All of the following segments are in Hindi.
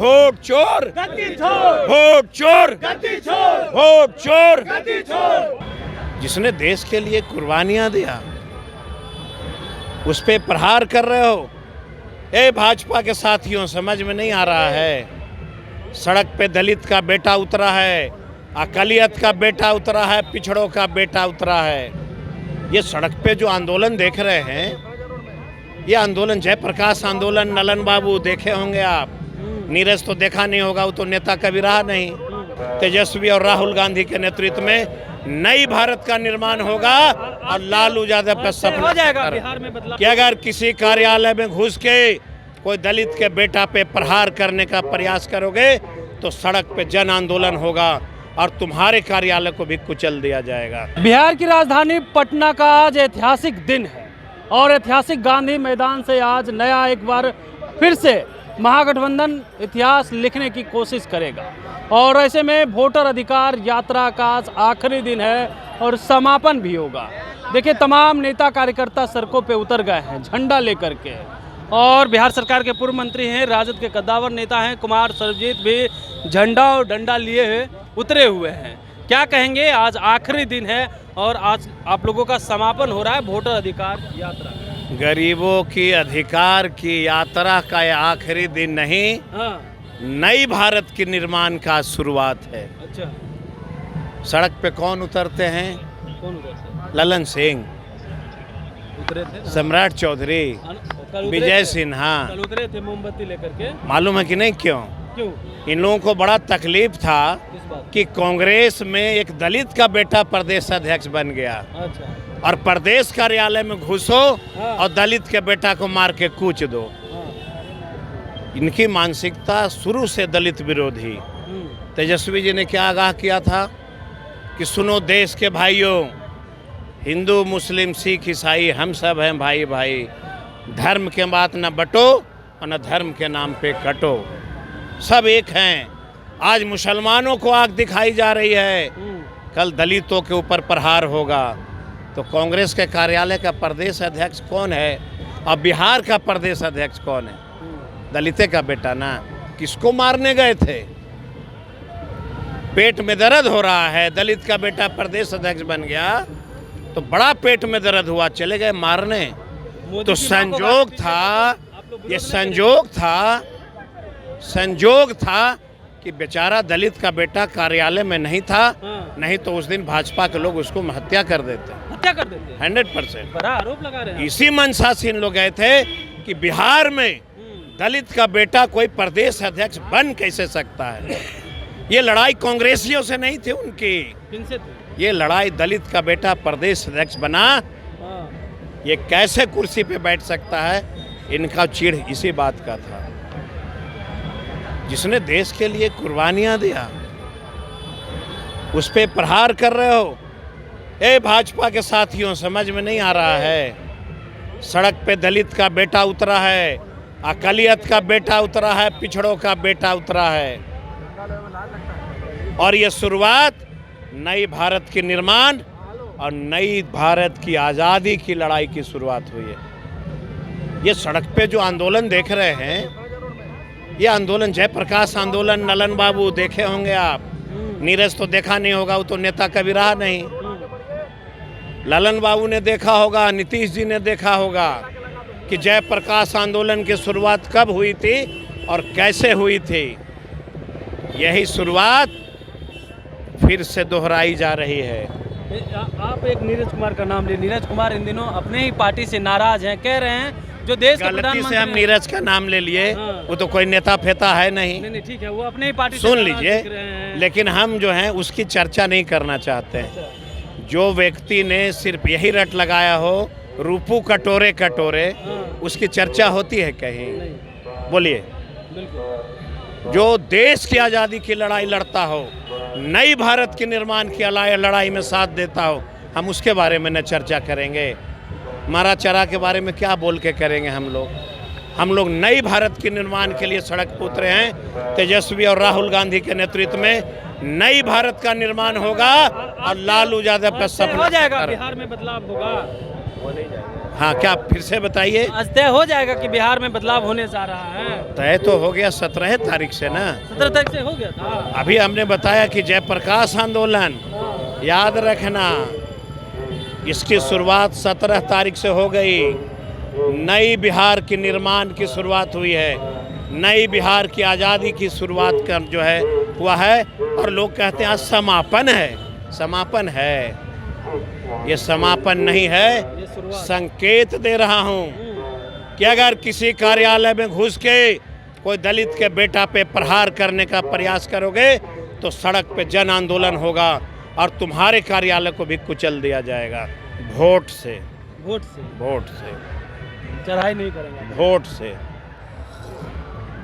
वोट चोर गद्दी छोड़, वोट चोर गद्दी छोड़, वोट चोर। गद्दी छोड़। जिसने देश के लिए कुर्बानियां दिया उस पे प्रहार कर रहे हो। ए भाजपा के साथियों, समझ में नहीं आ रहा है। सड़क पे दलित का बेटा उतरा है, अकलियत का बेटा उतरा है, पिछड़ों का बेटा उतरा है। ये सड़क पे जो आंदोलन देख रहे हैं, ये आंदोलन जयप्रकाश आंदोलन, नलन बाबू देखे होंगे आप। नीरज तो देखा नहीं होगा, वो तो नेता कभी रहा नहीं। तेजस्वी और राहुल गांधी के नेतृत्व में नई भारत का निर्माण होगा और लालू यादव का सपना हो जाएगा बिहार में बदलाव। कि अगर किसी कार्यालय में घुस के कोई दलित के बेटा पे प्रहार करने का प्रयास करोगे तो सड़क पे जन आंदोलन होगा और तुम्हारे कार्यालय को भी कुचल दिया जाएगा। बिहार की राजधानी पटना का आज ऐतिहासिक दिन है और ऐतिहासिक गांधी मैदान से आज नया एक बार फिर से महागठबंधन इतिहास लिखने की कोशिश करेगा। और ऐसे में वोटर अधिकार यात्रा का आज आखिरी दिन है और समापन भी होगा। देखिए, तमाम नेता कार्यकर्ता सड़कों पे उतर गए हैं झंडा लेकर के। और बिहार सरकार के पूर्व मंत्री हैं, राजद के कद्दावर नेता हैं कुमार सर्वजीत भी झंडा और डंडा लिए हुए उतरे हुए हैं। क्या कहेंगे, आज आखिरी दिन है और आज आप लोगों का समापन हो रहा है वोटर अधिकार यात्रा। गरीबों की अधिकार की यात्रा का यह आखिरी दिन नहीं, हाँ, नई भारत के निर्माण का शुरुआत है। अच्छा, सड़क पे कौन उतरते हैं? कौन उतरे थे? ललन सिंह, उतरे थे ना? सम्राट चौधरी, कल उतरे विजय थे? सिन्हा। कल उतरे थे मोमबत्ती लेकर के। मालूम है कि नहीं क्यों? क्यों? इन लोगों को बड़ा तकलीफ था किस बात? कि कांग्रेस में एक दलित का बेटा प्रदेश अध्यक्ष बन गया अच्छा, और प्रदेश कार्यालय में घुसो हाँ। और दलित के बेटा को मार के कूच दो। हाँ, इनकी मानसिकता शुरू से दलित विरोधी। हम्म, तेजस्वी जी ने क्या आगाह किया था कि सुनो देश के भाइयों, हिंदू मुस्लिम सिख ईसाई हम सब हैं भाई भाई। धर्म के बात न बटो और न धर्म के नाम पे कटो, सब एक हैं। आज मुसलमानों को आग दिखाई जा रही है, कल दलितों के ऊपर प्रहार होगा। तो कांग्रेस के कार्यालय का प्रदेश अध्यक्ष कौन है और बिहार का प्रदेश अध्यक्ष कौन है? दलिते का बेटा ना। किसको मारने गए थे? पेट में दर्द हो रहा है, दलित का बेटा प्रदेश अध्यक्ष बन गया तो बड़ा पेट में दर्द हुआ, चले गए मारने। तो संजोग था, ये संजोग था कि बेचारा दलित का बेटा कार्यालय में नहीं था, नहीं तो उस दिन भाजपा के लोग उसको हत्या कर देते। 100%। बड़ा आरोप लगा रहे हैं। इसी मंशा से इन लोग गए थे कि बिहार में दलित का बेटा कोई प्रदेश अध्यक्ष बन कैसे सकता है। ये लड़ाई कांग्रेसियों से नहीं थी उनकी, किनसे थे? ये लड़ाई दलित का बेटा प्रदेश अध्यक्ष बना, हाँ, ये कैसे कुर्सी पे बैठ सकता है, इनका चिढ़ इसी बात का था। जिसने देश के लिए कुर्बानियां दिया उस पे प्रहार कर रहे हो। ए भाजपा के साथियों, समझ में नहीं आ रहा है। सड़क पे दलित का बेटा उतरा है, अकलियत का बेटा उतरा है, पिछड़ों का बेटा उतरा है। और ये शुरुआत नई भारत के निर्माण और नई भारत की आज़ादी की लड़ाई की शुरुआत हुई है। ये सड़क पे जो आंदोलन देख रहे हैं, ये आंदोलन जयप्रकाश आंदोलन, नलन बाबू देखे होंगे आप। नीरज तो देखा नहीं होगा, वो तो नेता कभी रहा नहीं। ललन बाबू ने देखा होगा, नीतीश जी ने देखा होगा कि जयप्रकाश आंदोलन की शुरुआत कब हुई थी और कैसे हुई थी। यही शुरुआत फिर से दोहराई जा रही है। आप एक नीरज कुमार का नाम ले। नीरज कुमार इन दिनों अपने ही पार्टी से नाराज हैं, कह रहे हैं जो देश के गलती से हम नीरज का नाम ले लिए, वो तो कोई नेता फेता है नहीं। नहीं, ठीक है, वो अपने ही पार्टी से सुन नाराज दिख रहे लीजिए, हैं। लेकिन हम जो हैं उसकी चर्चा नहीं करना चाहते हैं। जो व्यक्ति ने सिर्फ यही रट लगाया हो, रूपू कटोरे कटोरे, उसकी चर्चा होती है कहीं? बोलिए। जो देश की आज़ादी की लड़ाई लड़ता हो, नई भारत के निर्माण की लड़ाई में साथ देता हो, हम उसके बारे में न चर्चा करेंगे। मारा चरा के बारे में क्या बोल के करेंगे हम लोग नई भारत के निर्माण के लिए सड़क पर उतरे हैं। तेजस्वी और राहुल गांधी के नेतृत्व में नई भारत का निर्माण होगा और लालू यादव का सपना हो जाएगा। बिहार में बदलाव होगा। हाँ, क्या फिर से बताइए। आज तय हो जाएगा कि बिहार में बदलाव होने जा रहा है। तय तो हो गया 17 तारीख से ना। 17 तारीख से हो गया था। अभी हमने बताया कि जयप्रकाश आंदोलन, याद रखना, इसकी शुरुआत 17 तारीख से हो गई। नई बिहार के निर्माण की शुरुआत हुई है, नई बिहार की आज़ादी की शुरुआत का जो है हुआ है। और लोग कहते हैं आज समापन है, समापन है। ये समापन नहीं है, संकेत दे रहा हूँ कि अगर किसी कार्यालय में घुस के कोई दलित के बेटा पे प्रहार करने का प्रयास करोगे तो सड़क पे जन आंदोलन होगा और तुम्हारे कार्यालय को भी कुचल दिया जाएगा। वोट से, वोट से, वोट से, चढ़ाई नहीं करेंगे, वोट से,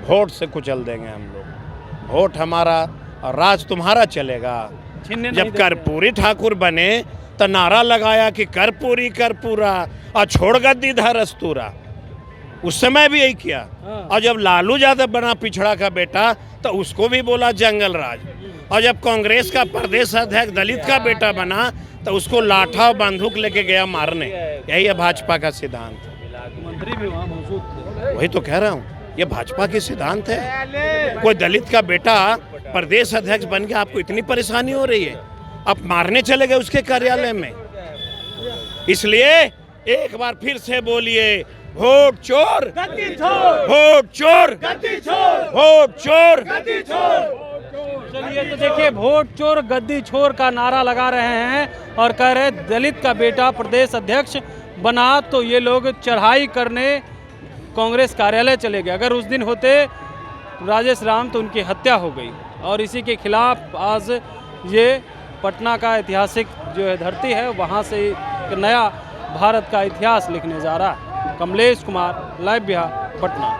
वोट से कुचल देंगे हम लोग। वोट हमारा और राज तुम्हारा चलेगा। जब कर्पूरी ठाकुर बने तो नारा लगाया कि कर्पूरी कर्पूरा और छोड़ गद्दी धरस्तूरा, उस समय भी यही किया। और जब लालू यादव बना पिछड़ा का बेटा तो उसको भी बोला जंगल राज। और जब कांग्रेस का प्रदेश अध्यक्ष दलित का बेटा बना तो उसको लाठा और बंदूक लेके गया मारने। यही है भाजपा का सिद्धांत। मंत्री भी वहाँ मौजूद थे। वही तो कह रहा हूँ, ये भाजपा की सिद्धांत है। कोई दलित का बेटा प्रदेश अध्यक्ष बन के आपको इतनी परेशानी हो रही है, आप मारने चले गए उसके कार्यालय में। इसलिए एक बार फिर से बोलिए, वोट चोर गद्दी छोड़, वोट चोर गद्दी छोड़, वोट चोर गद्दी छोड़। चलिए, तो देखिए, वोट चोर गद्दी छोर का नारा लगा रहे हैं और कह रहे हैं दलित का बेटा प्रदेश अध्यक्ष बना तो ये लोग चढ़ाई करने कांग्रेस कार्यालय चले गए। अगर उस दिन होते राजेश राम तो उनकी हत्या हो गई। और इसी के खिलाफ आज ये पटना का ऐतिहासिक जो है धरती है, वहाँ से एक नया भारत का इतिहास लिखने जा रहा है। कमलेश कुमार, लाइव बिहार, पटना।